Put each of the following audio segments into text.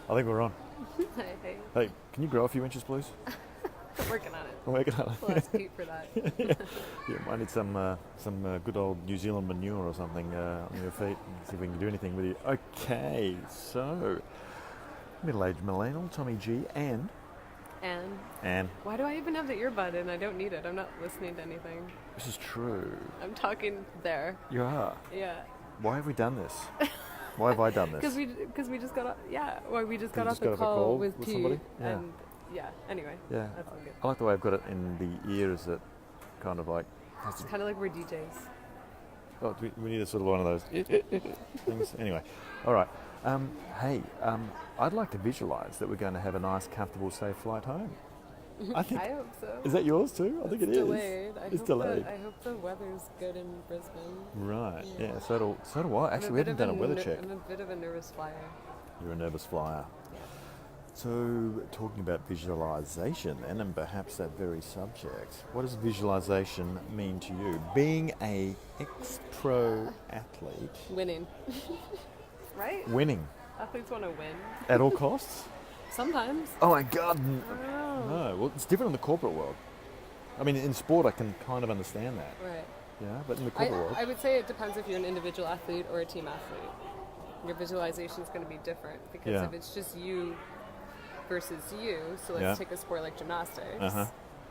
I think we're on. Hey, Hey, can you grow a few inches, please? I'm working on it. I'm working on We'll it. ask Pete for that. Yeah, might need some good old New Zealand manure or something on your feet. See if we can do anything with you. Okay, so middle-aged millennial Tommy G and And Anne. why do I even have the earbud in? I don't need it. I'm not listening to anything. This is true. I'm talking there. You are. Yeah. Why have we done this? Why have I done this? Because we just got off. Yeah. Well, we just got off got the call with Pete. somebody? Yeah. And yeah. Anyway. Yeah. That's all good. I like the way I've got it in the ears that kind of like. It's kind of like we're DJs. Oh, we need a sort of one of those things. Anyway, all right. Hey, I'd like to visualise that we're going to have a nice, comfortable, safe flight home. I think. I hope so. Is that yours too? I think it is. Delayed. It's delayed. I hope the weather's good in Brisbane. Right. Yeah. So do I. Actually, we haven't done a weather check. I'm a bit of a nervous flyer. You're a nervous flyer. Yeah. So, talking about visualization then, and perhaps that very subject, what does visualization mean to you? Being a ex-pro athlete, Winning. Right? winning Athletes want to win. at all costs? Sometimes. Oh my God! Oh. No, well, it's different in the corporate world. I mean, in sport, I can kind of understand that. Right. Yeah, but in the corporate world, I would say it depends if you're an individual athlete or a team athlete. Your visualization is going to be different because Yeah. if it's just you versus you, so let's Yeah. take a sport like gymnastics. Uh-huh.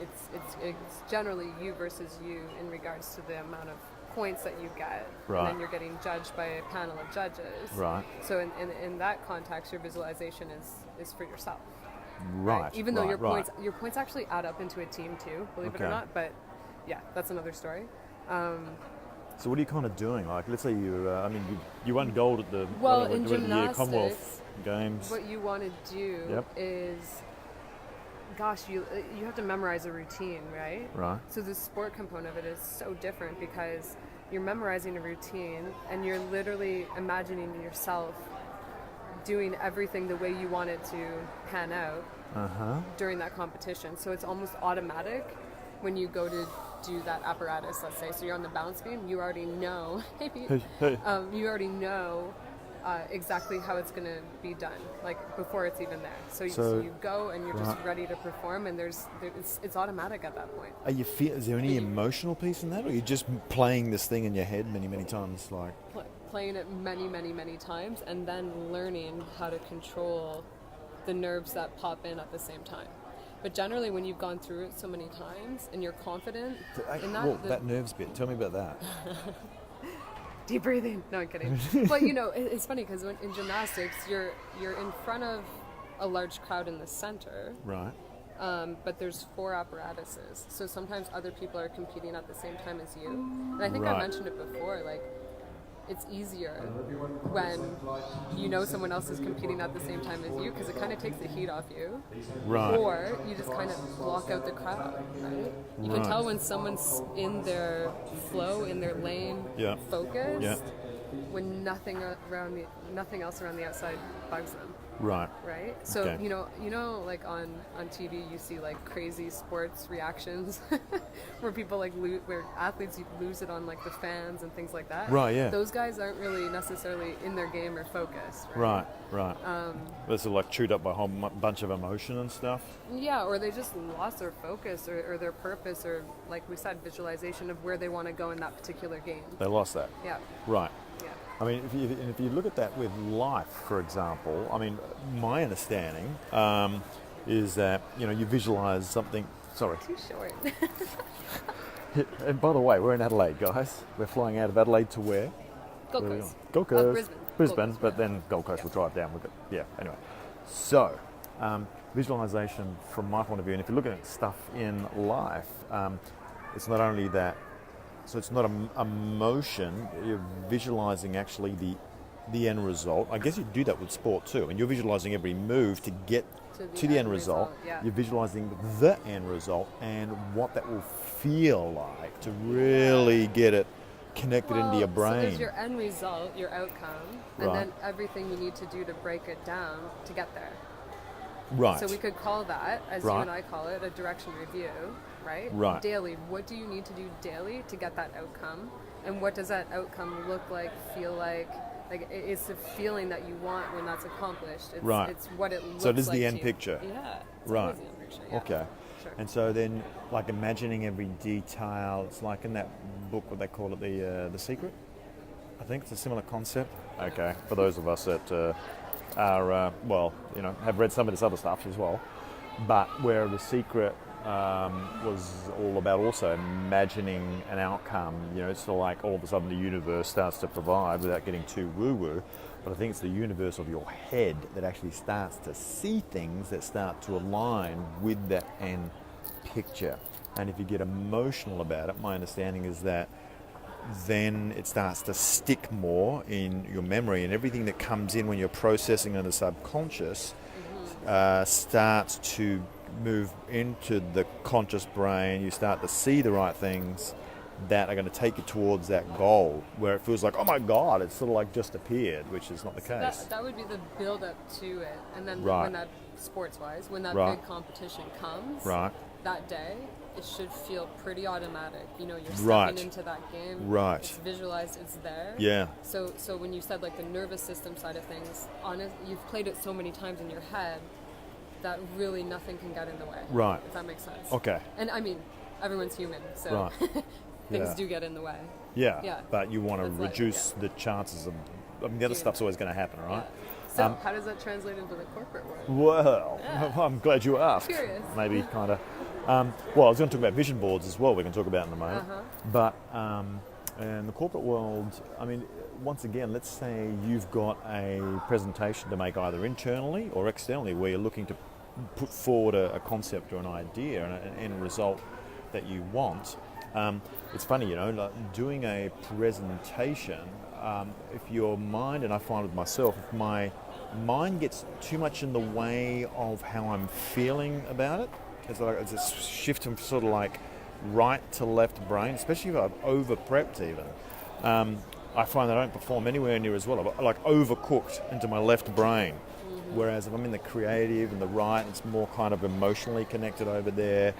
It's generally you versus you in regards to the amount of points that you get, Right. and then you're getting judged by a panel of judges. Right. So in that context, your visualization is for yourself. right. Even though right, your points actually add up into a team too, believe it or Okay. not. But yeah, that's another story. So, what are you kind of doing? Like, let's say you won gold at the Well, whatever, in the gymnastics, Commonwealth Games. What you want to do Yep. is, gosh, you have to memorize a routine, right? Right. So the sport component of it is so different because you're memorizing a routine and you're literally imagining yourself doing everything the way you want it to pan out during that competition. So it's almost automatic when you go to do that apparatus, let's say. So you're on the balance beam, you already know, hey Pete, Hey. you already know exactly how it's going to be done, like before it's even there. So you go and you're just ready to perform, and it's automatic at that point. Is there any emotional piece in that, or are you just playing this thing in your head many, many times? Like, Playing it many, many, many times, and then learning how to control the nerves that pop in at the same time. But generally, when you've gone through it so many times and you're confident in that, that nerves bit. Tell me about that. deep breathing. No, I'm kidding. But it's funny because in gymnastics, you're in front of a large crowd in the center. Right. But there's 4 apparatuses, so sometimes other people are competing at the same time as you. And I think Right. I mentioned it before, like, it's easier when you know someone else is competing at the same time as you because it kind of takes the heat off you. Right. Or you just kind of block out the crowd, right? You can Right. tell when someone's in their flow, in their lane, Yeah. focused, Yeah. when nothing else around the outside bugs them. Right. Right. So Okay. like on TV you see like crazy sports reactions where people where athletes lose it on like the fans and things like that. Right, yeah. Those guys aren't really necessarily in their game or focused. Right. Right. They're sort of like chewed up by a whole bunch of emotion and stuff. Yeah, or they just lost their focus or their purpose, or like we said, visualization of where they want to go in that particular game. They lost that. Yeah. Right. Yeah. I mean, if you look at that with life, for example, I mean, my understanding is that you visualize something. Sorry. Too short. And by the way, we're in Adelaide, guys. We're flying out of Adelaide to where? Gold Where are we Coast. going? Gold Coast. Brisbane. Brisbane, Gold Coast, but then Gold Coast will drive down. Anyway. So, visualization from my point of view, and if you're looking at stuff in life, it's not only that. So it's not a motion. You're visualizing actually the end result. I guess you do that with sport too, and you're visualizing every move to get to the end result. Yeah. You're visualizing the end result and what that will feel like to really get it connected into your brain. So there's your end result, your outcome, and Right. then everything you need to do to break it down to get there. Right. So we could call that, as Right. you and I call it, a direction review, right? Right. Daily. What do you need to do daily to get that outcome? And what does that outcome look like, feel like, Like it's the feeling that you want when that's accomplished. It's, Right. It's what it looks So it is like the to end you. picture. Yeah. It's Right. always the end picture. Yeah. Okay. Sure. And so then, like imagining every detail, it's like in that book, what they call it, the Secret. I think it's a similar concept. Okay, for those of us that are have read some of this other stuff as well, but where The Secret was all about also imagining an outcome. It's sort of like all of a sudden the universe starts to provide without getting too woo-woo. But I think it's the universe of your head that actually starts to see things that start to align with that end picture. And if you get emotional about it, my understanding is that then it starts to stick more in your memory, and everything that comes in when you're processing in the subconscious starts to move into the conscious brain. You start to see the right things that are going to take you towards that goal, where it feels like, oh my God, it's sort of like just appeared, which is not the case. That would be the build up to it, and then Right. when that sports-wise, when that Right. big competition comes, Right. that day, it should feel pretty automatic. You're stepping Right. into that game. Right. It's visualized. It's there. Yeah. So when you said like the nervous system side of things, you've played it so many times in your head that really nothing can get in the way. Right. If that makes sense. Okay. And I mean, everyone's human, so Right. things Yeah. do get in the way. Yeah. Yeah. But you want to That's life, reduce the chances of. I mean, the other Yeah. stuff's always going to happen, right? Yeah. So how does that translate into the corporate world? Well, Yeah. I'm glad you asked. Curious. Maybe kind of. Well, I was going to talk about vision boards as well. We can talk about in a moment. Uh-huh. But in the corporate world, I mean, once again, let's say you've got a presentation to make either internally or externally, where you're looking to put forward a concept or an idea and an end result that you want. It's funny, like doing a presentation. If your mind, and I find with myself, if my mind gets too much in the way of how I'm feeling about it, it's a shift from sort of like right to left brain, especially if I've over prepped even. I find that I don't perform anywhere near as well. I'm like overcooked into my left brain. Whereas if I'm in the creative and the right, it's more kind of emotionally connected over there.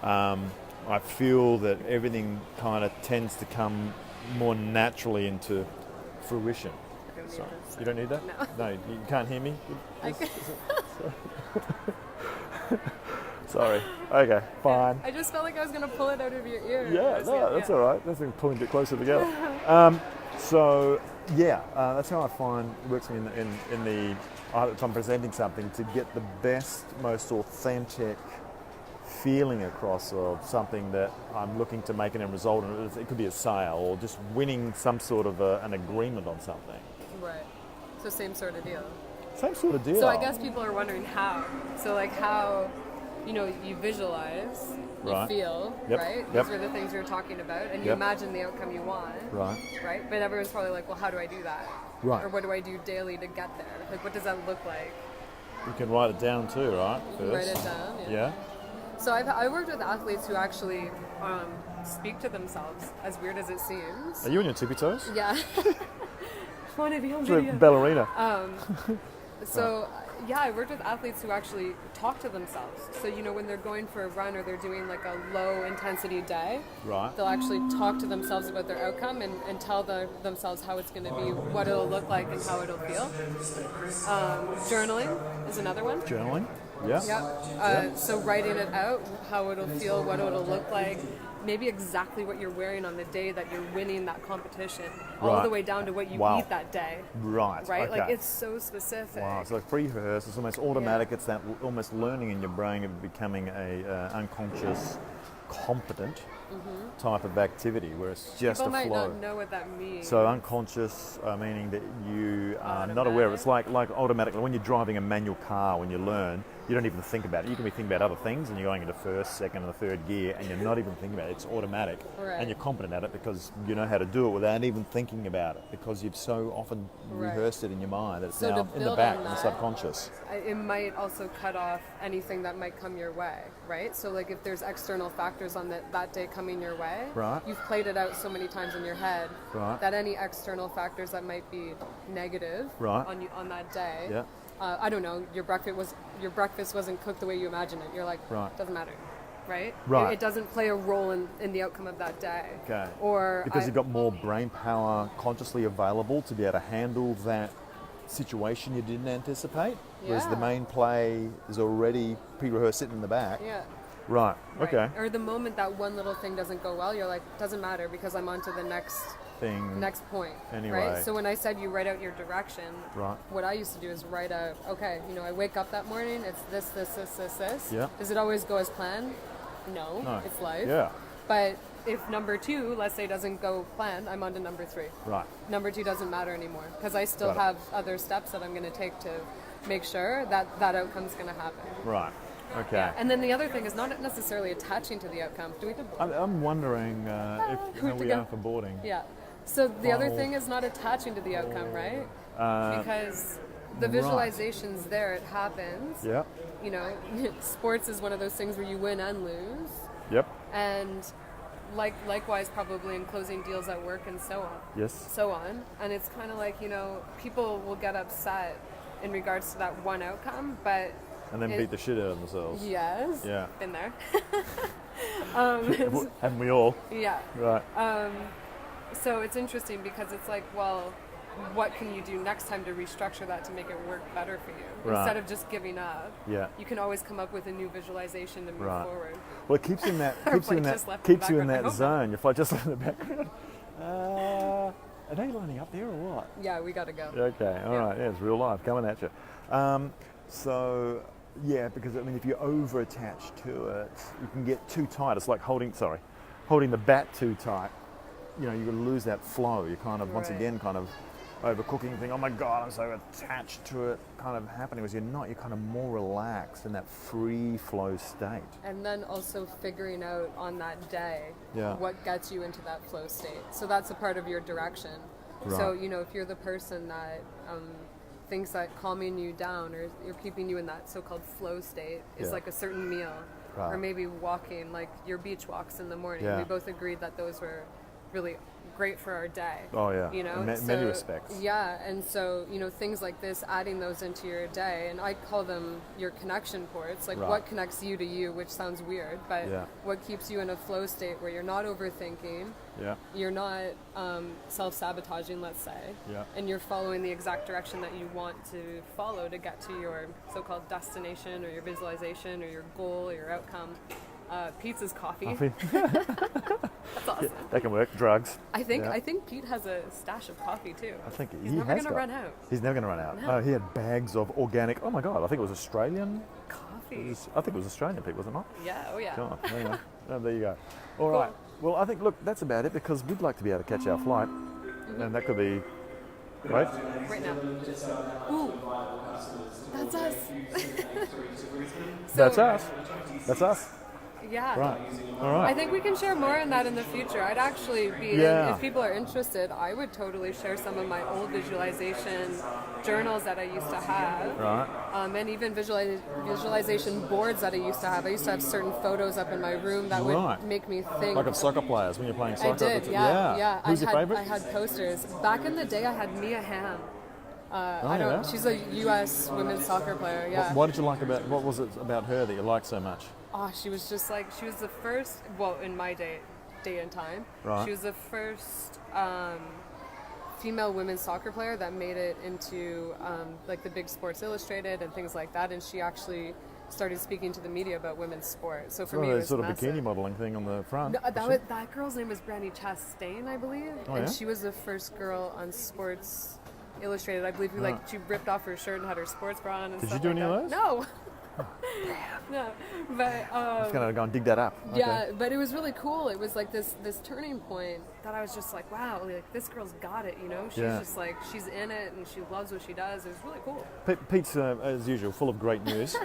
I feel that everything kind of tends to come more naturally into fruition. I don't need So, this. you don't need that? No. You can't hear me? I can- Sorry. Okay, fine. I just felt like I was going to pull it out of your ear. Yeah, no, that's all right. That's been pulling a bit closer together. That's how I find it works in the if I'm presenting something, to get the best, most authentic feeling across of something that I'm looking to make an end result. And it could be a sale or just winning some sort of an agreement on something. Right. So same sort of deal. Same sort of deal. So I guess people are wondering how. So like how, you visualize, you Right. feel, Yep. right? Yep. These are the things you're talking about, and you Yep. imagine the outcome you want. Right. Right? But everyone's probably like, well, how do I do that? Right. Or what do I do daily to get there? Like, what does that look like? You can write it down too, right? First. Write it down. Yeah. So I worked with athletes who actually speak to themselves, as weird as it seems. Are you on your tippy toes? Yeah. Want to be on It's a video. ballerina. I worked with athletes who actually talk to themselves. So, when they're going for a run or they're doing like a low intensity day, Right. they'll actually talk to themselves about their outcome and tell themselves how it's going to be, what it'll look like, and how it'll feel. Journaling is another one. Journaling. Yeah. Yeah. So writing it out, how it'll feel, what it'll look like, maybe exactly what you're wearing on the day that you're winning that competition, all Right. the way down to what you Wow. eat that day. Right. Right? Okay. Like it's so specific. Wow, it's like pre-rehearsed. It's almost automatic. It's that almost learning in your brain of becoming a unconscious, competent type of activity where it's just People a might flow. not know what that means. So unconscious, meaning that you are not aware of it. It's like automatically when you're driving a manual car, when you learn, you don't even think about it. You can be thinking about other things and you're going into first, second and the third gear and you're not even thinking about it. It's automatic. Right. And you're competent at it because you know how to do it without even thinking about it because you've so often Right. rehearsed it in your mind that it's So now to in the build back, on in the that, subconscious. It might also cut off anything that might come your way, right? So like if there's external factors on that day coming your way, Right. you've played it out so many times in your head Right. that any external factors that might be negative Right. on that day, Yeah. I don't know, your breakfast wasn't cooked the way you imagined it. You're like, Right. doesn't matter. right? Right. It doesn't play a role in the outcome of that day. Okay. Or because you've got more brain power consciously available to be able to handle that situation you didn't anticipate, whereas the Yeah. main play is already pre-rehearsed sitting in the back. Yeah. Right. Right. Okay. Or the moment that one little thing doesn't go well, you're like, doesn't matter because I'm on to the next Thing. point. Anyway. Right? So when I said you write out your direction, Right. what I used to do is write out, okay, I wake up that morning, it's this. Yeah. Does it always go as planned? No. No. It's life. Yeah. But if number 2, let's say, doesn't go planned, I'm on to number 3. Right. Number 2 doesn't matter anymore because I still Got it. have other steps that I'm going to take to make sure that outcome's going to happen. Right. Okay. And then the other thing is not necessarily attaching to the outcome. Do we have to I'm wondering if we have to we go. are for boarding. Yeah. So the other Oh. thing is not attaching to the outcome, right? Because the right. visualization's there, it happens. Yep. Sports is one of those things where you win and lose. Yep. And likewise probably in closing deals at work and so on. Yes. So on. And it's kind of like, people will get upset in regards to that one outcome, but And then beat the shit out of themselves. yes. Yeah. Been there. Haven't we all? Yeah. Right. So it's interesting because it's like, well, what can you do next time to restructure that to make it work better for you? Right. Instead of just giving up, Yeah. you can always come up with a new visualization to move Right. forward. Well, it keeps you in that Our keeps you in flight that just left in the keeps you in background. I that hope zone. Your flight just left in the background. Are they lining up there or what? Yeah, we gotta go. Okay, all Yeah. right. Yeah, it's real life coming at you. So yeah, because I mean, if you over attach to it, you can get too tight. It's like holding the bat too tight. You're going to lose that flow. You kind of once Right. again kind of overcooking thing. Oh my God, I'm so attached to it. Kind of happening. Whereas you're not. You're kind of more relaxed in that free flow state. And then also figuring out on that day Yeah. what gets you into that flow state. So that's a part of your direction. So, Right. if you're the person that thinks that calming you down or you're keeping you in that so-called flow state is Yeah. like a certain meal, Right. or maybe walking, like your beach walks in the morning. Yeah. We both agreed that those were really great for our day. Oh yeah. You know, In many respects. Yeah, and so things like this, adding those into your day, and I call them your connection ports. Like Right. what connects you to you, which sounds weird, but Yeah. what keeps you in a flow state where you're not overthinking, Yeah. you're not self-sabotaging, let's say, Yeah. and you're following the exact direction that you want to follow to get to your so-called destination or your visualization or your goal or your outcome. Pizza's coffee. That's awesome. That can work. Drugs. I think Yeah. I think Pete has a stash of coffee too. I think He's he never has gonna got- run out. He's never going to run out. No. He had bags of organic. Oh my God! I think it was Australian. Coffee. I think it was Australian Pete, was it not? Yeah. Oh yeah. God, anyway, there you go. All right. Well, I think, look, that's about it because we'd like to be able to catch our flight. And that could be, right? Right now. Ooh. That's us. That's us. That's us. Yeah. Right. All I right. think we can share more on that in the future. I'd actually be, Yeah. if people are interested, I would totally share some of my old visualization journals that I used to have. Right. And even visualization boards that I used to have. I used to have certain photos up in my room that Right. would make me think. Like of soccer players when you're playing soccer. I did, yeah. Who's your I favourite? had posters. Back in the day, I had Mia Hamm. Oh, I don't. yeah? She's a U.S. women's soccer player. Yeah. What did you like about, what was it about her that you liked so much? Oh, she was just like, she was the first, well, in my day and time, Right. she was the first female women's soccer player that made it into like the big Sports Illustrated and things like that, and she actually started speaking to the media about women's sport. So for me, it the was sort of massive. bikini modelling thing on the front. No, that girl's name was Brandy Chastain, I believe, Oh, and yeah? she was the first girl on Sports Illustrated. I believe like she ripped off her shirt and had her sports bra on and Did stuff you do like any that. of those? No. No, but I'm just going to go and dig that up. Okay. yeah, but it was really cool. It was like this turning point that I was just like, wow, like this girl's got it, you know? She's Yeah. just like, she's in it and she loves what she does. It was really cool. Pete's, as usual, full of great news.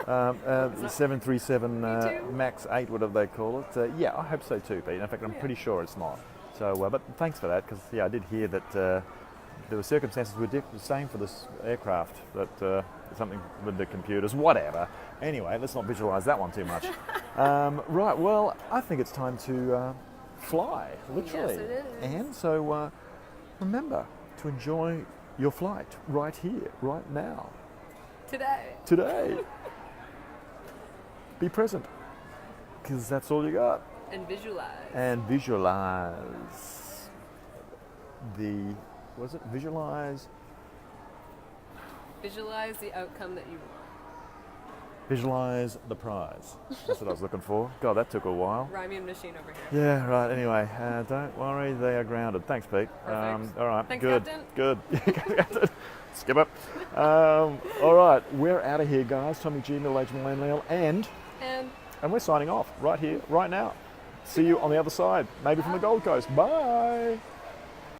737 Me too. MAX 8, whatever they call it. Yeah, I hope so too, Pete. In fact, I'm pretty sure it's not. So, but thanks for that, because I did hear that there were circumstances were the same for this aircraft, that something with the computers, whatever. Anyway, let's not visualise that one too much. Right, well, I think it's time to fly, literally. Yes, it is. And so remember to enjoy your flight right here, right now, Today. today. Be present. because that's all you got. And visualize. And visualize the, was it visualize? Visualize the outcome that you want. Visualize the prize. That's what I was looking for. God, that took a while. Rhyming machine over here. Yeah, right. Anyway, don't worry, they are grounded. Thanks, Pete. Perfect. All right, Thanks, good, Captain. good. Captain. Skip it. All right, we're out of here, guys. Tommy G, Middle Age Millennial, and we're signing off right here, right now. See you on the other side, maybe from the Gold Coast. Bye.